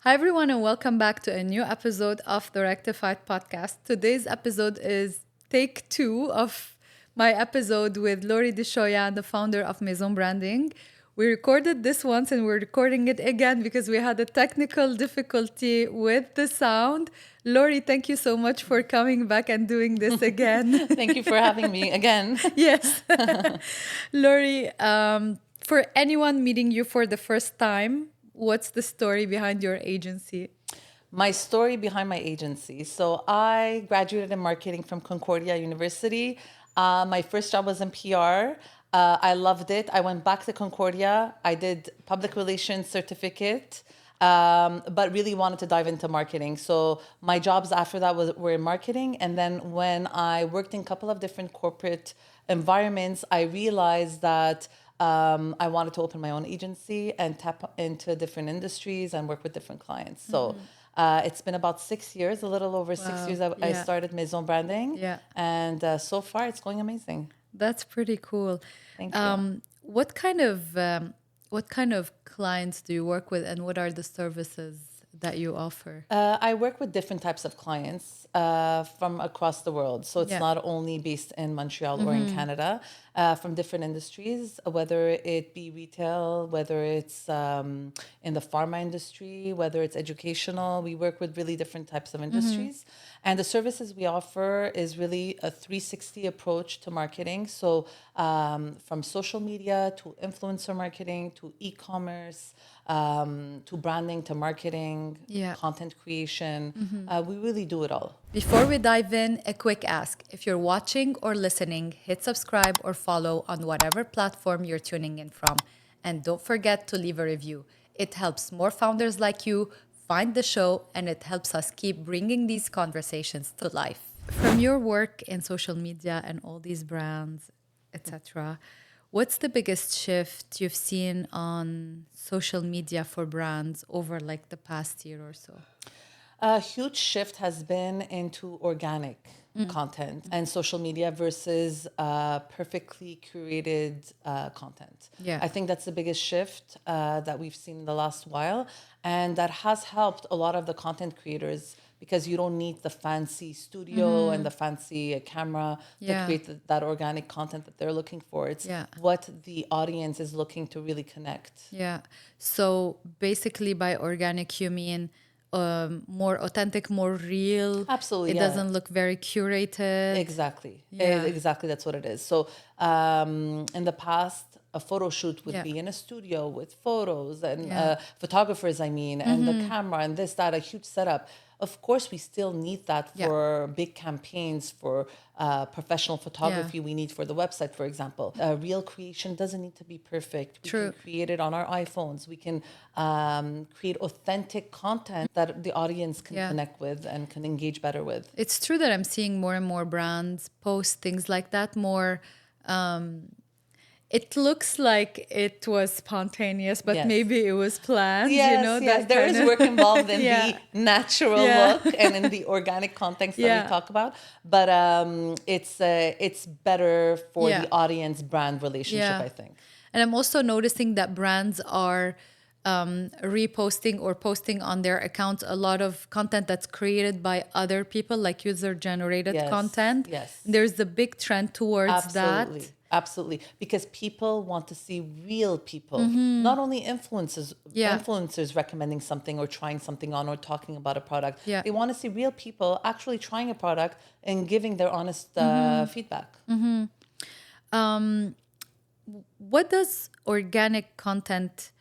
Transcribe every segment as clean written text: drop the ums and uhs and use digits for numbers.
Hi, everyone, and welcome back to a new episode of the Rectified Podcast. Today's episode is take two of my episode with Lorie Dishoyan, the founder of Maison Branding. We recorded this once and we're recording it again because we had a technical difficulty with the sound. Lorie, thank you so much for coming back and doing this again. Thank you for having me again. Yes. Lorie, for anyone meeting you for the first time, what's the story behind your agency? My story behind my agency. So I graduated in marketing from Concordia University. My first job was in PR. I loved it. I went back to Concordia. I did public relations certificate, but really wanted to dive into marketing. So my jobs after that were in marketing. And then when I worked in a couple of different corporate environments, I realized that I wanted to open my own agency and tap into different industries and work with different clients. So it's been about 6 years, a little over 6 years. I started Maison Branding. Yeah. And so far, it's going amazing. That's pretty cool. Thank you. What kind of clients do you work with, and what are the services that you offer? I work with different types of clients from across the world. So it's Yeah. not only based in Montreal or in Canada, from different industries, whether it be retail, whether it's in the pharma industry, whether it's educational. We work with really different types of industries. And the services we offer is really a 360 approach to marketing. So from social media to influencer marketing to e-commerce, to branding, to marketing, Yeah. content creation. We really do it all. Before we dive in, a quick ask. If you're watching or listening, hit subscribe or follow on whatever platform you're tuning in from. And don't forget to leave a review. It helps more founders like you find the show, and it helps us keep bringing these conversations to life. From your work in social media and all these brands, etc., what's the biggest shift you've seen on social media for brands over like the past year or so? A huge shift has been into organic content and social media versus perfectly curated content. Yeah. I think that's the biggest shift that we've seen in the last while. And that has helped a lot of the content creators because you don't need the fancy studio and the fancy camera to Yeah. create that organic content that they're looking for. It's Yeah. what the audience is looking to really connect. Yeah. So basically, by organic, you mean more authentic, more real. Absolutely, It yeah. doesn't look very curated. Exactly. Yeah. Exactly. That's what it is. So in the past, a photo shoot would Yeah. be in a studio with photos and Yeah. photographers, and the camera and this, that, a huge setup. Of course, we still need that Yeah. for big campaigns, for professional photography we need for the website, for example. Real creation doesn't need to be perfect. We True. can create it on our iPhones. We can create authentic content that the audience can Yeah. connect with and can engage better with. It's true that I'm seeing more and more brands post things like that more. It looks like it was spontaneous, but Yes. maybe it was planned. Yes, yes. that There kind is of- work involved in Yeah. the natural Yeah. look and in the organic context that Yeah. we talk about. But it's better for Yeah. the audience brand relationship, Yeah. I think. And I'm also noticing that brands are reposting or posting on their accounts a lot of content that's created by other people, like user-generated Yes, content. yes. There's a big trend towards Absolutely. that. Absolutely. Because people want to see real people, not only influencers, Yeah. influencers recommending something or trying something on or talking about a product. Yeah. They want to see real people actually trying a product and giving their honest feedback. What does organic content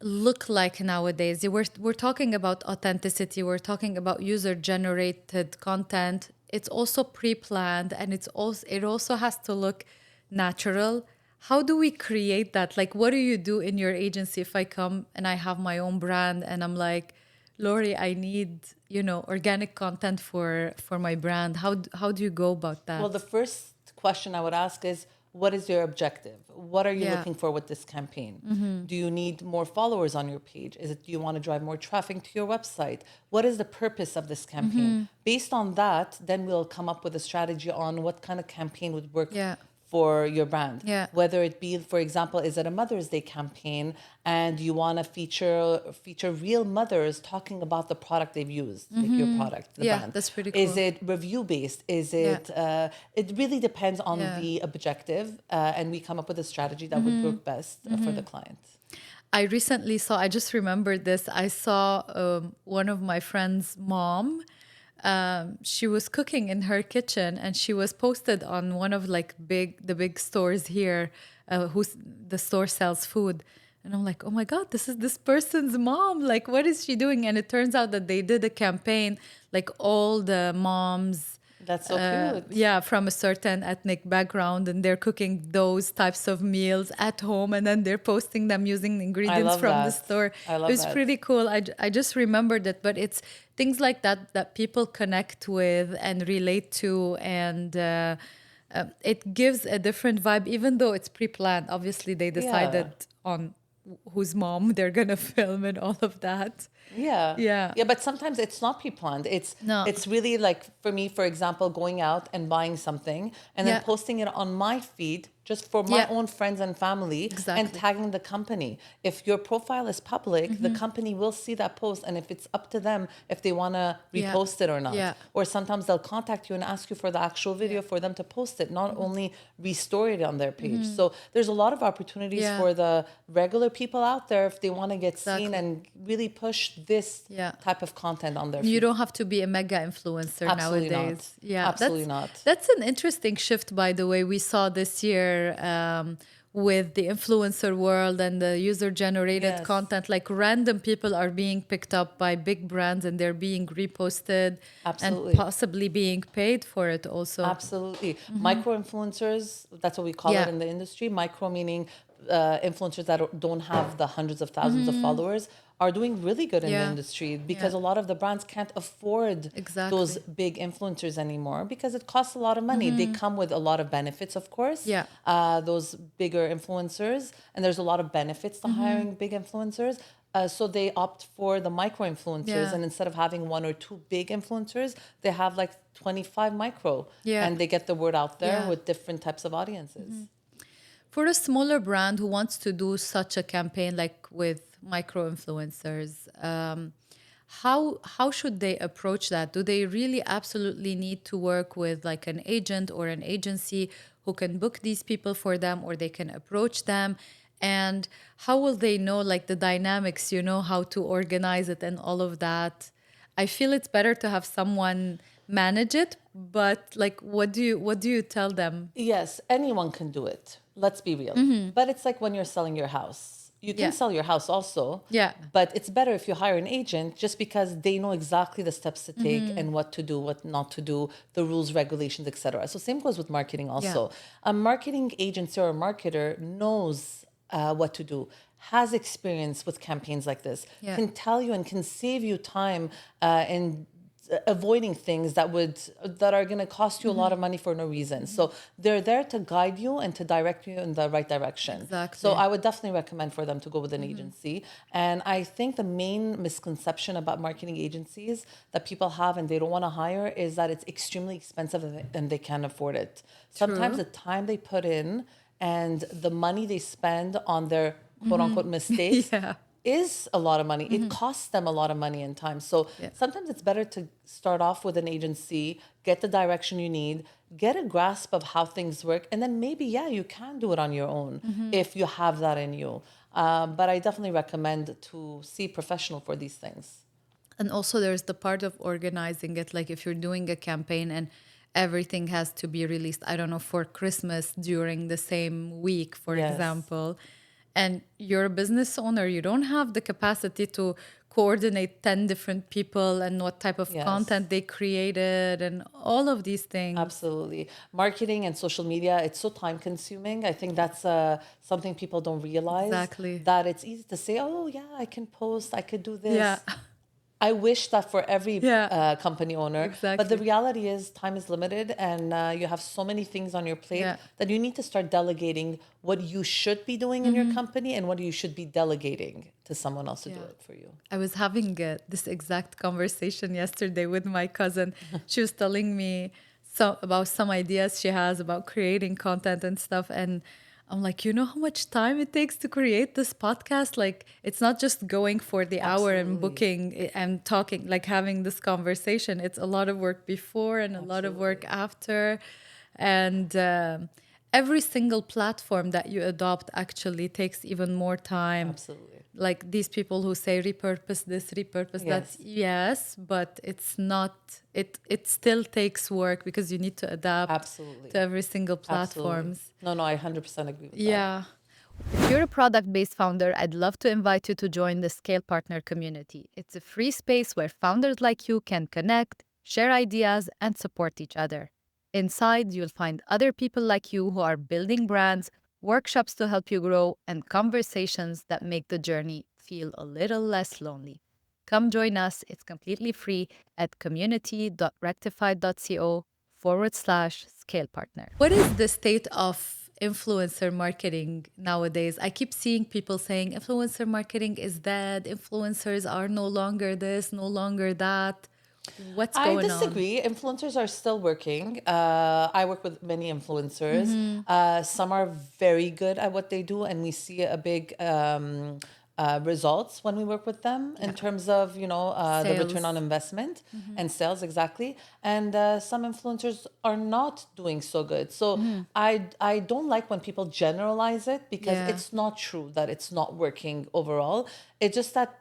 look like nowadays? We're talking about authenticity. We're talking about user-generated content. It's also pre-planned, and it also has to look natural. How do we create that? Like, what do you do in your agency if I come and I have my own brand and I'm like, Lorie, I need organic content for my brand. How do you go about that? Well, the first question I would ask is, what is your objective? What are you Yeah. looking for with this campaign? Do you need more followers on your page? Do you want to drive more traffic to your website? What is the purpose of this campaign? Based on that, then we'll come up with a strategy on what kind of campaign would work Yeah. for your brand. Yeah. Whether it be, for example, is it a Mother's Day campaign and you want to feature real mothers talking about the product they've used, like your product, the Yeah, brand. that's pretty Is cool. it review based? Is Yeah. it? It really depends on Yeah. the objective, and we come up with a strategy that would work best for the client. I recently saw, I just remembered this. I saw one of my friend's mom. She was cooking in her kitchen and she was posted on one of like the big stores here, the store sells food. And I'm like, oh my God, this is this person's mom. Like, what is she doing? And it turns out that they did a campaign, like all the moms, That's so cute. yeah, from a certain ethnic background, and they're cooking those types of meals at home, and then they're posting them using the I ingredients love from the that. store. I It love was that. pretty cool. I just remembered it, but it's things like that that people connect with and relate to, and it gives a different vibe, even though it's pre-planned. Obviously, they Yeah. decided on whose mom they're gonna film and all of that. Yeah. Yeah. Yeah, but sometimes it's not pre-planned. No. It's really like for me, for example, going out and buying something and then Yeah. posting it on my feed just for my Yeah. own friends and family and Exactly. tagging the company. If your profile is public, the company will see that post, and if it's up to them if they want to Yeah. repost it or not. Yeah. Or sometimes they'll contact you and ask you for the actual video for them to post it, not only restore it on their page. So there's a lot of opportunities Yeah. for the regular people out there if they want to get seen Exactly. and really push this Yeah. type of content on their You feed. don't have to be a mega influencer Absolutely nowadays. not. Yeah, Absolutely not. that's an interesting shift, by the way. We saw this year with the influencer world and the user-generated Yes. content. Like random people are being picked up by big brands and they're being reposted and Absolutely. possibly being paid for it also. Absolutely. Micro influencers, that's what we call Yeah. it in the industry. Micro meaning influencers that don't have the hundreds of thousands of followers are doing really good in the Yeah. industry because Yeah. a lot of the brands can't afford Exactly. those big influencers anymore because it costs a lot of money. They come with a lot of benefits, of course. Yeah. Those bigger influencers, and there's a lot of benefits to hiring big influencers. So they opt for the micro influencers, Yeah. and instead of having one or two big influencers, they have like 25 micro, Yeah. and they get the word out there Yeah. with different types of audiences. For a smaller brand who wants to do such a campaign like with micro influencers, how should they approach that? Do they really absolutely need to work with like an agent or an agency who can book these people for them, or they can approach them? And how will they know like the dynamics, how to organize it and all of that? I feel it's better to have someone manage it, but like what do you tell them? Yes, anyone can do it. Let's be real. But it's like when you're selling your house. You can Yeah. sell your house also. Yeah. But it's better if you hire an agent just because they know exactly the steps to take and what to do, what not to do, the rules, regulations, etc. So same goes with marketing also. A marketing agency or a marketer knows what to do, has experience with campaigns like this, Yeah. can tell you and can save you time in avoiding things that are going to cost you a lot of money for no reason. So they're there to guide you and to direct you in the right direction. Exactly. So I would definitely recommend for them to go with an agency. And I think the main misconception about marketing agencies that people have and they don't want to hire is that it's extremely expensive and they can't afford it. Sometimes the time they put in and the money they spend on their quote unquote mistakes Yeah. is a lot of money. It costs them a lot of money and time. So sometimes it's better to start off with an agency, get the direction you need, get a grasp of how things work, and then maybe, you can do it on your own if you have that in you. But I definitely recommend to see a professional for these things. And also there's the part of organizing it. Like if you're doing a campaign and everything has to be released, I don't know, for Christmas during the same week, for Yes. example, and you're a business owner, you don't have the capacity to coordinate 10 different people and what type of Yes. content they created and all of these things. Absolutely. Marketing and social media, it's so time consuming. I think that's something people don't realize. Exactly. That it's easy to say, oh, yeah, I can post, I could do this. Yeah. I wish that for every Yeah. company owner. Exactly. But the reality is time is limited and you have so many things on your plate Yeah. that you need to start delegating what you should be doing in your company and what you should be delegating to someone else to do it for you. I was having this exact conversation yesterday with my cousin. She was telling me about some ideas she has about creating content and stuff. And I'm like, you know how much time it takes to create this podcast? Like, it's not just going for the hour and Absolutely. booking and talking, like having this conversation. It's a lot of work before and a lot of work Absolutely. after. And every single platform that you adopt actually takes even more time. Absolutely. Like these people who say repurpose this, repurpose that, Yes. yes, but it's not, it still takes work because you need to adapt to Absolutely. every single Absolutely. platforms. No, no, I 100% agree with that. Yeah. If you're a product based founder, I'd love to invite you to join the Scale Partner community. It's a free space where founders like you can connect, share ideas, and support each other. Inside, you'll find other people like you who are building brands, workshops to help you grow, and conversations that make the journey feel a little less lonely. Come join us. It's completely free at community.rectified.co/scale partner. What is the state of influencer marketing nowadays? I keep seeing people saying influencer marketing is dead, influencers are no longer this, no longer that. What's I going on? disagree. Influencers are still working. I work with many influencers. Some are very good at what they do, and we see a big results when we work with them in Yeah. terms of the return on Sales. investment and sales exactly. And some influencers are not doing so good. So I don't like when people generalize it because Yeah. it's not true that it's not working overall. It's just that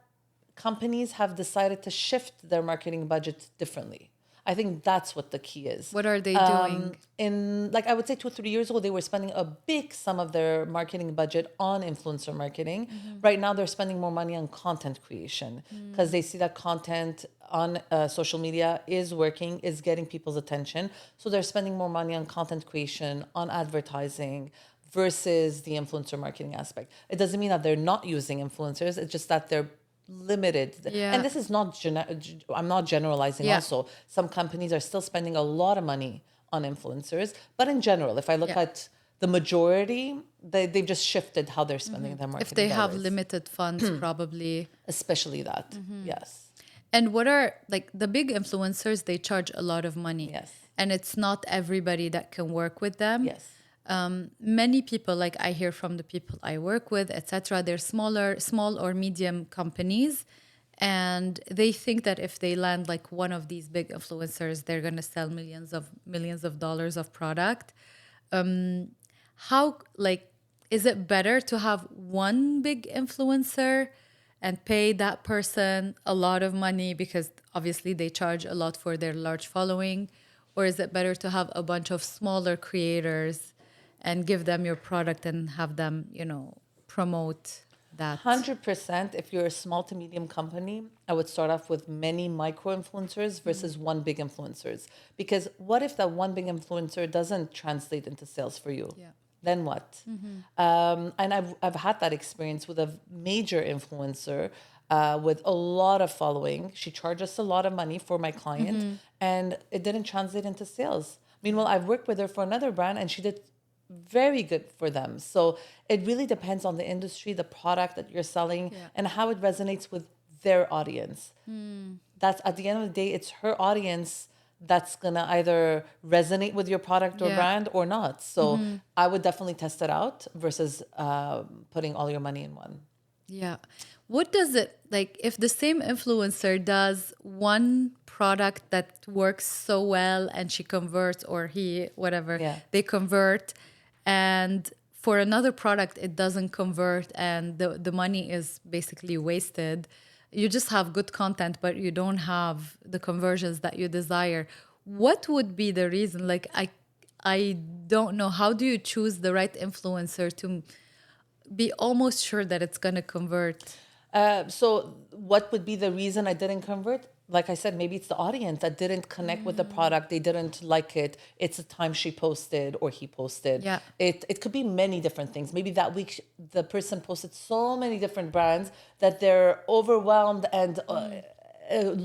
companies have decided to shift their marketing budget differently. I think that's what the key is. What are they doing? In like I would say 2 or 3 years ago, they were spending a big sum of their marketing budget on influencer marketing. Right now, they're spending more money on content creation because they see that content on social media is working, is getting people's attention. So they're spending more money on content creation, on advertising, versus the influencer marketing aspect. It doesn't mean that they're not using influencers. It's just that they're limited. And Yeah. this is not, I'm not generalizing Yeah. also. Some companies are still spending a lot of money on influencers. But in general, if I look Yeah. at the majority, they've just shifted how they're spending their If marketing they have dollars, limited funds, probably. especially that. Yes. And what are like the big influencers, they charge a lot of money. Yes. And it's not everybody that can work with them. Yes. Many people, like I hear from the people I work with, etc., they're small or medium companies. And they think that if they land like one of these big influencers, they're gonna sell millions of dollars of product. How like is it better to have one big influencer and pay that person a lot of money because obviously they charge a lot for their large following, or is it better to have a bunch of smaller creators and give them your product and have them, promote that? 100%. If you're a small to medium company, I would start off with many micro influencers versus one big influencers. Because what if that one big influencer doesn't translate into sales for you? Yeah. Then what? And I've had that experience with a major influencer with a lot of following. She charged us a lot of money for my client, and it didn't translate into sales. Meanwhile, I've worked with her for another brand, and she did very good for them. So it really depends on the industry, the product that you're selling, Yeah. and how it resonates with their audience. That's at the end of the day, it's her audience that's gonna either resonate with your product or Yeah. brand or not. So I would definitely test it out versus putting all your money in one. Yeah. What does it like if the same influencer does one product that works so well and she converts or he, whatever, Yeah. they convert, and for another product it doesn't convert and the money is basically wasted. You just have good content, but you don't have the conversions that you desire. What would be the reason? Like I don't know. How do you choose the right influencer to be almost sure that it's going to convert? So what would be the reason I didn't convert? Like I said, maybe it's the audience that didn't connect with the product. They didn't like it. It's the time she posted or he posted. Yeah. It could be many different things. Maybe that week the person posted so many different brands that they're overwhelmed and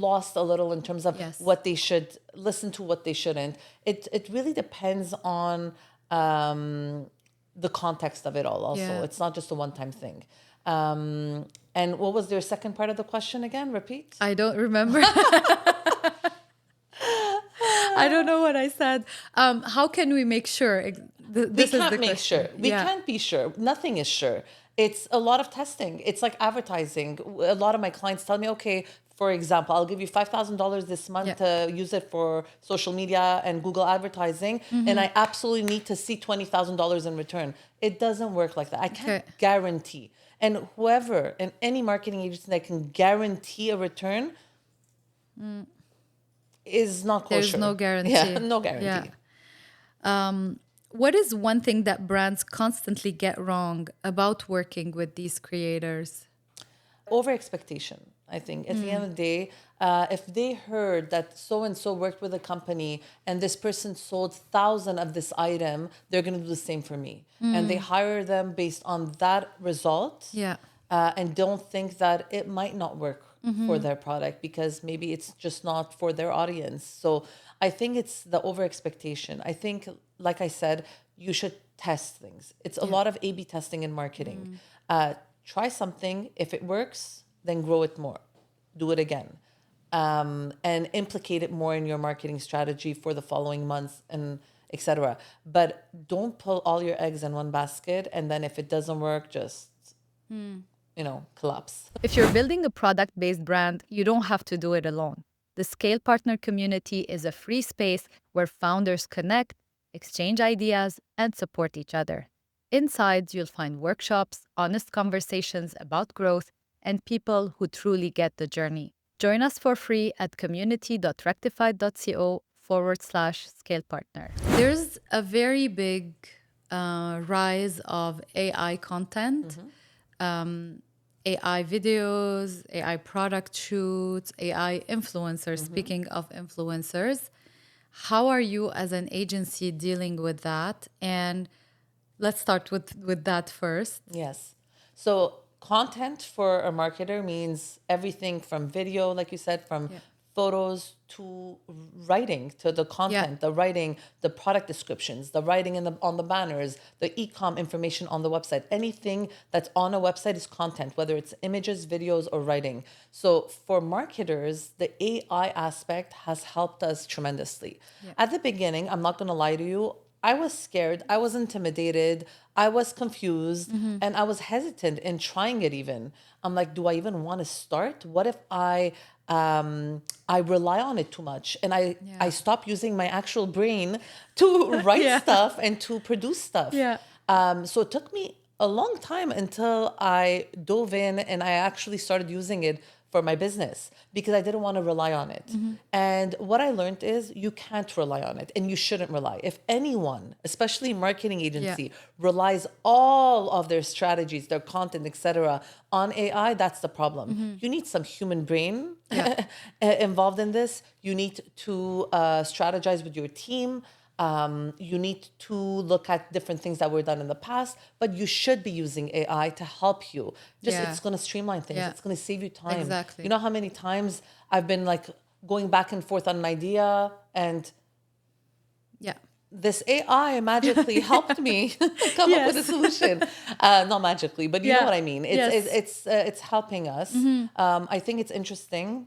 lost a little in terms of Yes. what they should listen to, what they shouldn't. It really depends on the context of it all. Also, Yeah. it's not just a one-time thing. And what was their second part of the question again? Repeat. I don't remember. I I don't know what I said. How can we make sure? We This is the can't make question. sure. We Yeah. can't be sure. Nothing is sure. It's a lot of testing. It's like advertising. A lot of my clients tell me, okay, for example, I'll give you $5,000 this month Yeah. to use it for social media and Google advertising, and I absolutely need to see $20,000 in return. It doesn't work like that. I can't Okay. guarantee. And whoever in any marketing agency that can guarantee a return is not There's kosher. no Yeah, guarantee. no Yeah. guarantee. What is one thing that brands constantly get wrong about working with these creators? Over expectation. I think at the end of the day, if they heard that so and so worked with a company and this person sold 1,000 of this item, they're going to do the same for me, and they hire them based on that result, Yeah. and don't think that it might not work for their product because maybe it's just not for their audience. So I think it's the over expectation. I think, like I said, you should test things. It's a lot of A/B testing in marketing. Try something. If it works, then grow it more. Do it again. And implicate it more in your marketing strategy for the following months and etc. But don't put all your eggs in one basket. And then if it doesn't work, just, collapse. If you're building a product based brand, you don't have to do it alone. The Scale Partner community is a free space where founders connect, exchange ideas, and support each other. Inside, you'll find workshops, honest conversations about growth, and people who truly get the journey. Join us for free at community.rectified.co/scale partner. There's a very big rise of AI content. AI videos, AI product shoots, AI influencers. Speaking of influencers, how are you as an agency dealing with that? And let's start with that first. Yes. So content for a marketer means everything from video, like you said, from Yeah. photos to writing, to the content, the writing, the product descriptions, the writing on the banners, the e-com information on the website. Anything that's on a website is content, whether it's images, videos, or writing. So for marketers, the AI aspect has helped us tremendously. At the beginning, I'm not going to lie to you, I was scared, I was intimidated, I was confused, and I was hesitant in trying it even. I'm like, do I even want to start? What if I rely on it too much and I stop using my actual brain to write stuff and to produce stuff. Yeah. So it took me a long time until I dove in and I actually started using it for my business because I didn't want to rely on it. And what I learned is you can't rely on it and you shouldn't rely. If anyone, especially marketing agency, relies all of their strategies, their content, etc., on AI, that's the problem. You need some human brain involved in this. You need to strategize with your team. You need to look at different things that were done in the past, but you should be using AI to help you. It's going to streamline things. It's going to save you time. Exactly. You know how many times I've been like going back and forth on an idea and this AI magically helped me come up with a solution. Not magically, but you know what I mean. It's helping us. I think it's interesting.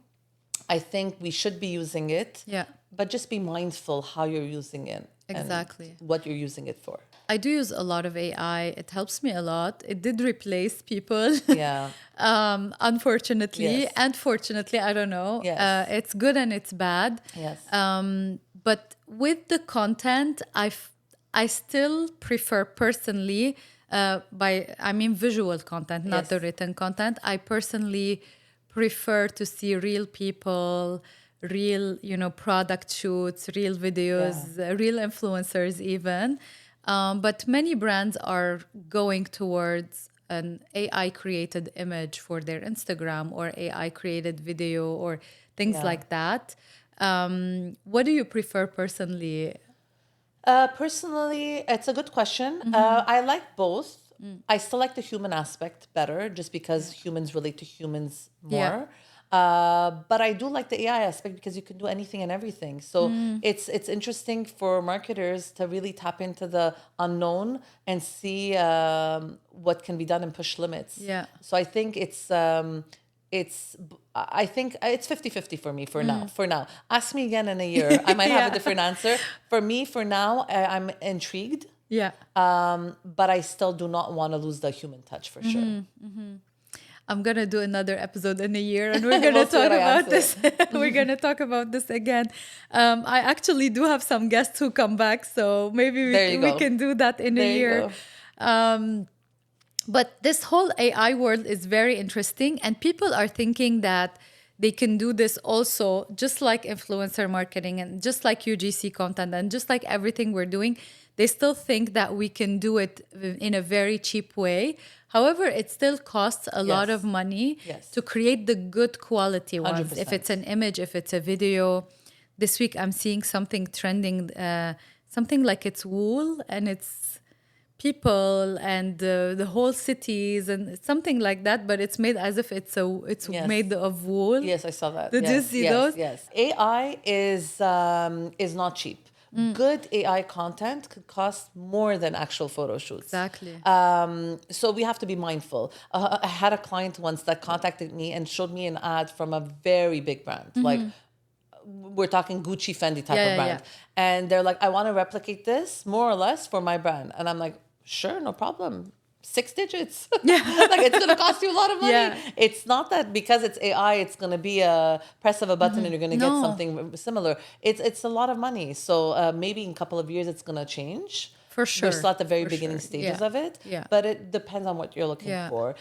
I think we should be using it. But just be mindful how you're using it. Exactly. And what you're using it for. I do use a lot of AI. It helps me a lot. It did replace people. Yeah. Unfortunately. Yes. And fortunately, I don't know. Yes. It's good and it's bad. Yes. But with the content, I still prefer personally, I mean visual content, not the written content. I personally prefer to see real people, real, product shoots, real videos, real influencers even. But many brands are going towards an AI created image for their Instagram or AI created video or things like that. What do you prefer personally? Personally, it's a good question. I like both. I still like the human aspect better just because humans relate to humans more. But I do like the AI aspect because you can do anything and everything. So it's interesting for marketers to really tap into the unknown and see what can be done and push limits. Yeah. So I think it's I think it's 50-50 for me for now. Ask me again in a year. I might have a Yeah. different answer. For me, for now, I'm intrigued. Yeah. But I still do not want to lose the human touch for sure. I'm gonna do another episode in a year, and we're gonna We'll see talk what I about answer. this. We're gonna talk about this again. I actually do have some guests who come back, so maybe There you we go. can do that in a There you year. go. But this whole AI world is very interesting, and people are thinking that they can do this also, just like influencer marketing and just like UGC content and just like everything we're doing. They still think that we can do it in a very cheap way. However, it still costs a lot of Yes. money Yes. to create the good quality ones. If it's 100%. an image, if it's a video. This week I'm seeing something trending, something like it's wool and it's people and the whole cities and something like that, but it's made as if it's Yes. made of wool. Yes, I saw that. Did you Yes, see yes, those? yes. AI is not cheap. Good AI content could cost more than actual photo shoots. Exactly. So we have to be mindful. I had a client once that contacted me and showed me an ad from a very big brand, like we're talking Gucci, Fendi type Yeah, of yeah, brand, and they're like, I want to replicate this more or less for my brand, and I'm like, sure, no problem. 6 digits. Like it's gonna cost you a lot of money. Yeah. It's not that because it's AI, it's gonna be a press of a button and you're gonna get No. something similar. It's a lot of money. So maybe in a couple of years it's gonna change. For We're sure. still at the very For beginning sure. stages Yeah. of it. Yeah. But it depends on what you're looking Yeah. for.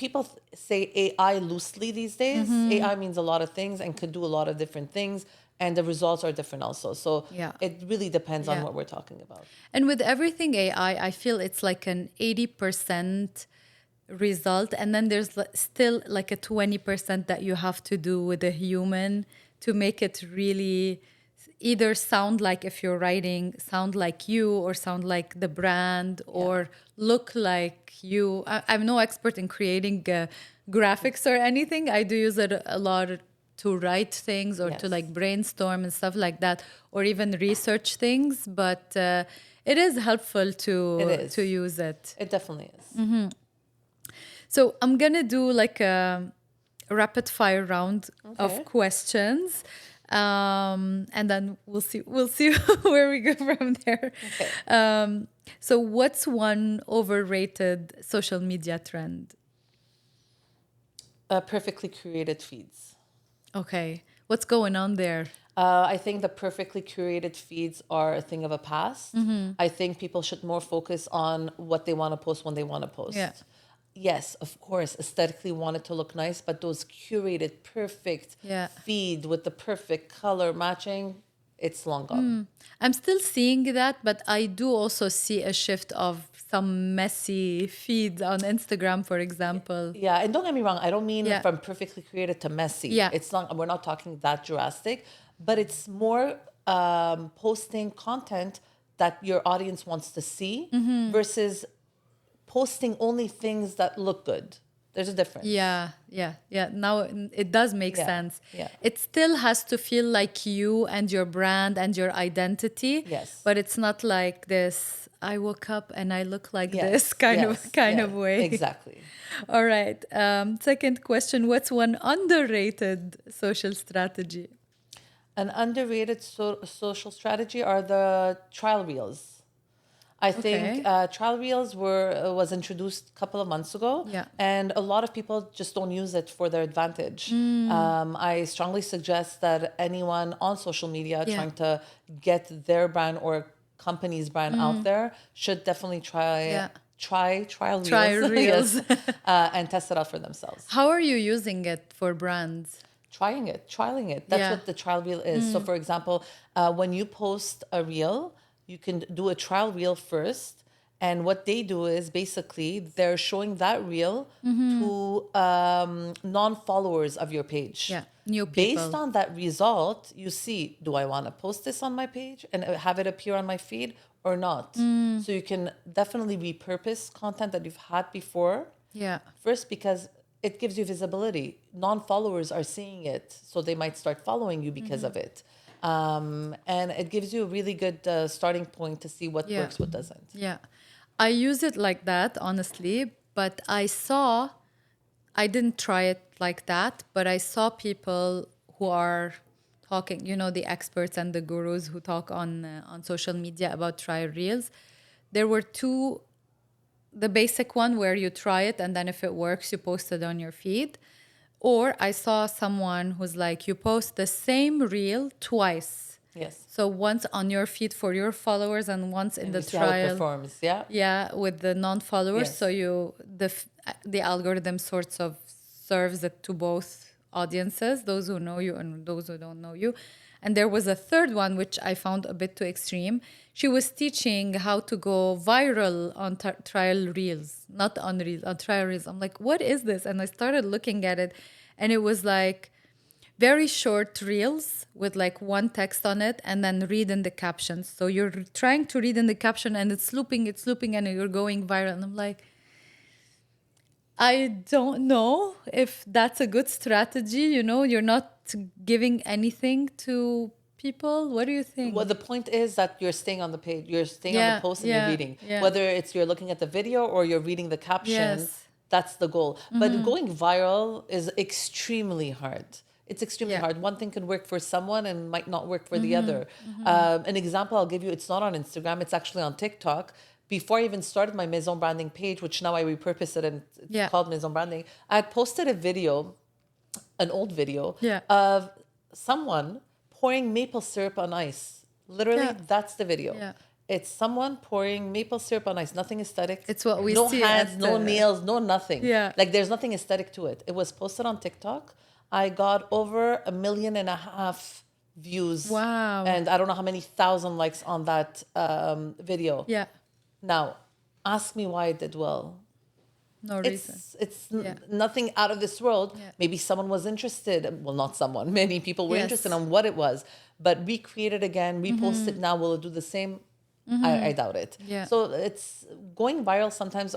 People say AI loosely these days. AI means a lot of things and could do a lot of different things. And the results are different also. So Yeah. it really depends on Yeah. what we're talking about. And with everything AI, I feel it's like an 80% result, and then there's still like a 20% that you have to do with a human to make it really either sound like, if you're writing, sound like you, or sound like the brand, or look like you. I'm no expert in creating graphics or anything. I do use it a lot to write things or to Yes. like brainstorm and stuff like that, or even research things, but it is helpful It is. to use it. It definitely is. So I'm gonna do like a rapid fire round Okay. of questions, and then we'll see where we go from there. Okay. So what's one overrated social media trend? Perfectly created feeds. Okay, what's going on there? I think the perfectly curated feeds are a thing of a past. I think people should more focus on what they want to post when they want to post. Yeah. Yes, of course, aesthetically want it to look nice, but those curated, perfect Yeah. feed with the perfect color matching, it's long gone. I'm still seeing that, but I do also see a shift of some messy feeds on Instagram, for example. Yeah, and don't get me wrong, I don't mean Yeah. from perfectly created to messy. Yeah. It's not, we're not talking that drastic, but it's more posting content that your audience wants to see versus posting only things that look good. There's a difference. Yeah. Now it does make Yeah, sense. yeah. It still has to feel like you and your brand and your identity. Yes. But it's not like this, I woke up and I look like Yes, this kind yes, of way. Exactly. All right. Second question, what's one underrated social strategy? An underrated social strategy are the trial reels. I think Okay. trial reels was introduced a couple of months ago, Yeah. and a lot of people just don't use it for their advantage. I strongly suggest that anyone on social media Yeah. trying to get their brand or company's brand out there should definitely Yeah. try trial Try reels, reels. yes, and test it out for themselves. How are you using it for brands? Trialing it. That's Yeah. what the trial reel is. So, for example, when you post a reel, you can do a trial reel first. And what they do is basically they're showing that reel to non-followers of your page. Yeah, new Based people. on that result, you see, do I want to post this on my page and have it appear on my feed or not? So you can definitely repurpose content that you've had before. Yeah. First, because it gives you visibility. Non-followers are seeing it, so they might start following you because of it. And it gives you a really good starting point to see what Yeah. works, what doesn't. Yeah. I use it like that, honestly, but I I didn't try it like that, but I saw people who are talking, the experts and the gurus who talk on social media about trial reels. There were two, the basic one where you try it and then if it works, you post it on your feed. Or I saw someone who's like, you post the same reel twice. Yes. So once on your feed for your followers and once in And the you see how it trial. performs. Yeah. Yeah, with the non-followers. Yes. So the algorithm sorts of serves it to both audiences, those who know you and those who don't know you. And there was a third one, which I found a bit too extreme. She was teaching how to go viral on trial reels, not on reels, on trial reels. I'm like, what is this? And I started looking at it, and it was like very short reels with like one text on it and then read in the captions. So you're trying to read in the caption and it's looping, and you're going viral. And I'm like, I don't know if that's a good strategy. You're not giving anything to people. What do you Well, think? the point is that you're staying on the page, you're staying on the Yeah, post and you're yeah, reading. yeah. Whether it's you're looking at the video or you're reading the caption, Yes. that's the goal. But going viral is extremely hard. It's extremely Yeah. hard. One thing can work for someone and might not work for the other. An example I'll give you, it's not on Instagram, it's actually on TikTok. Before I even started my Maison Branding page, which now I repurpose it and it's Yeah. called Maison Branding, I had posted a video, an old video, Yeah. of someone pouring maple syrup on ice. Literally, Yeah. that's the video. Yeah. It's someone pouring maple syrup on ice. Nothing aesthetic. It's what we no see hands, at no the... nails, no nothing. Yeah. Like there's nothing aesthetic to it. It was posted on TikTok. I got over 1.5 million views. Wow. And I don't know how many thousand likes on that video. Yeah. Now, ask me why it did well. No reason. It's nothing out of this world. Yeah. Maybe someone was interested. Well, not someone. Many people were Yes. interested on what it was. But recreate it again, repost it now. Will it do the same? I doubt it. Yeah. So it's going viral. Sometimes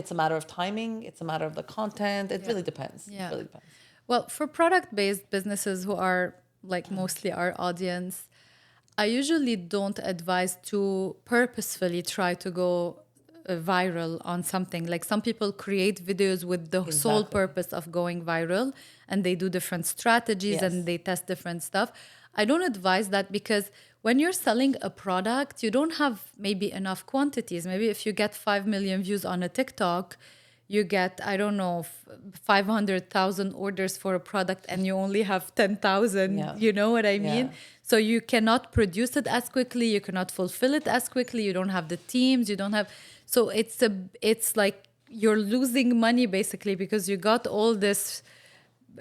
it's a matter of timing. It's a matter of the content. It really depends. Yeah. It really depends. Well, for product-based businesses who are like mostly our audience, I usually don't advise to purposefully try to go viral on something. Like some people create videos with the sole Exactly. purpose of going viral and they do different strategies Yes. and they test different stuff. I don't advise that because when you're selling a product, you don't have maybe enough quantities. Maybe if you get 5 million views on a TikTok, you get, I don't know, 500,000 orders for a product and you only have 10,000. Yeah. You know what I mean? Yeah. So you cannot produce it as quickly. You cannot fulfill it as quickly. You don't have the teams. You don't have. So it's like you're losing money basically because you got all this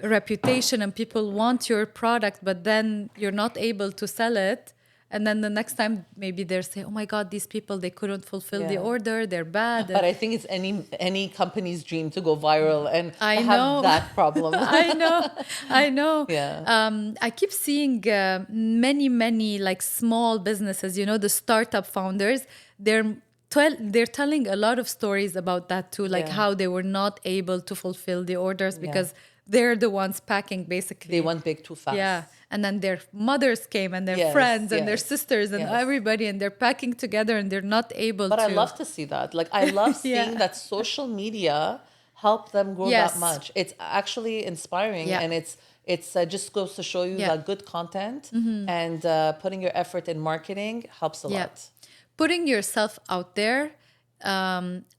reputation and people want your product, but then you're not able to sell it. And then the next time maybe they're saying, oh my God, these people, they couldn't fulfill the Yeah. order. They're bad. But I think it's any company's dream to go viral and I have know. that problem. I know. Yeah. I keep seeing many like small businesses, the startup founders, they're telling a lot of stories about that too, like Yeah. how they were not able to fulfill the orders Yeah. because they're the ones packing basically. They went big too fast. Yeah. And then their mothers came and their Yes, friends and their yes, sisters and yes. everybody, and they're packing together and they're not able But to. I love to see that. Like I love Yeah. seeing that social media help them grow Yes. that much. It's actually inspiring, Yeah. and it's just goes to show you Yeah. that good content and putting your effort in marketing helps a lot. Putting yourself out there,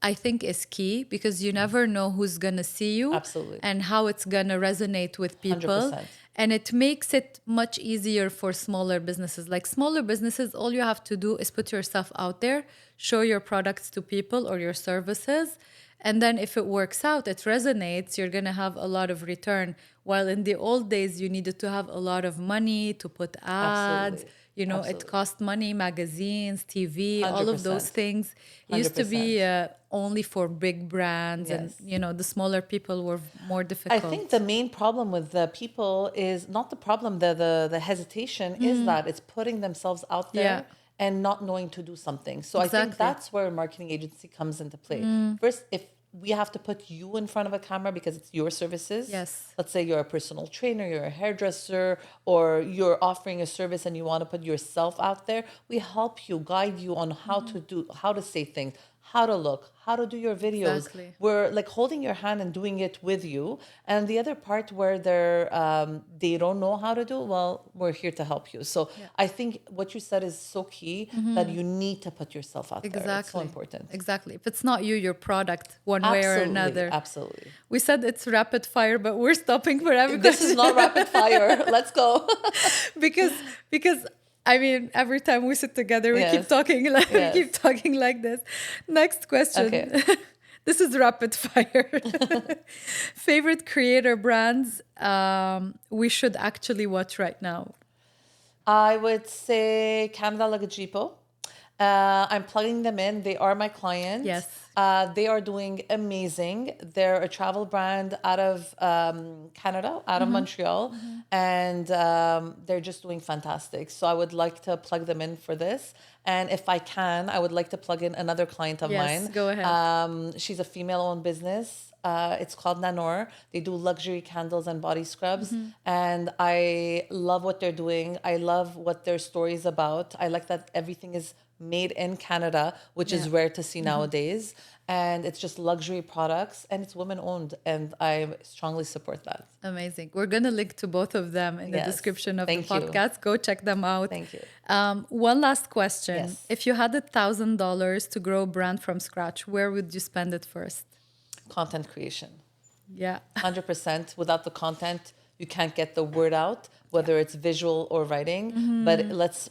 I think is key because you never know who's gonna see you. Absolutely. And how it's gonna resonate with people. 100%. And it makes it much easier for smaller businesses. Like smaller businesses, all you have to do is put yourself out there, show your products to people or your services. And then if it works out, it resonates, you're going to have a lot of return. While in the old days, you needed to have a lot of money to put ads. Absolutely. It Absolutely. cost money, magazines, TV, all of those 100%. things. It used to be 100%. Only for big brands. Yes. And, the smaller people were more I difficult. think the main problem with the people is not the problem, the hesitation is that it's putting themselves out there Yeah. and not knowing to do something. So I think Exactly. that's where a marketing agency comes into play. First, if we have to put you in front of a camera because it's your services. Yes. Let's say you're a personal trainer, you're a hairdresser, or you're offering a service and you want to put yourself out there. We help you, guide you on how to say things, how to look, how to do your videos. Exactly. We're like holding your hand and doing it with you. And the other part where they don't know how to do, well, we're here to help you. So I think what you said is so key, that you need to put yourself out there. It's so important. Exactly. If it's not you, your product, one way or another. Absolutely. We said it's rapid fire, but we're stopping for every This is not rapid fire. Let's go. because I mean, every time we sit together, we keep talking like this. Next question. Okay. This is rapid fire. Favorite creator brands we should actually watch right now? I would say Canada Lagajipo. I'm plugging them in. They are my clients. Yes. They are doing amazing. They're a travel brand out of Canada, out of Montreal, and they're just doing fantastic. So I would like to plug them in for this. And if I can, I would like to plug in another client of mine. Yes, go ahead. She's a female-owned business. It's called Nanor. They do luxury candles and body scrubs. And I love what they're doing. I love what their story is about. I like that everything is made in Canada, which is rare to see nowadays. And it's just luxury products, and it's women owned. And I strongly support that. Amazing. We're going to link to both of them in the description of the podcast. Go check them out. Thank you. One last question. Yes. If you had $1,000 to grow a brand from scratch, where would you spend it first? Content creation. Yeah. 100%. Without the content, you can't get the word out, whether it's visual or writing. But let's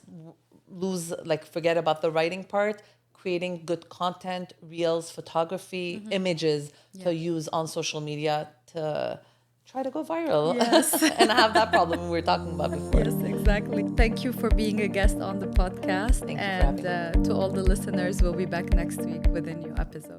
forget about the writing part. Creating good content, reels, photography, images to use on social media to try to go viral. Yes. And have that problem we were talking about before. Yes, exactly. Thank you for being a guest on the podcast. Thank you for having me. To all the listeners, we'll be back next week with a new episode.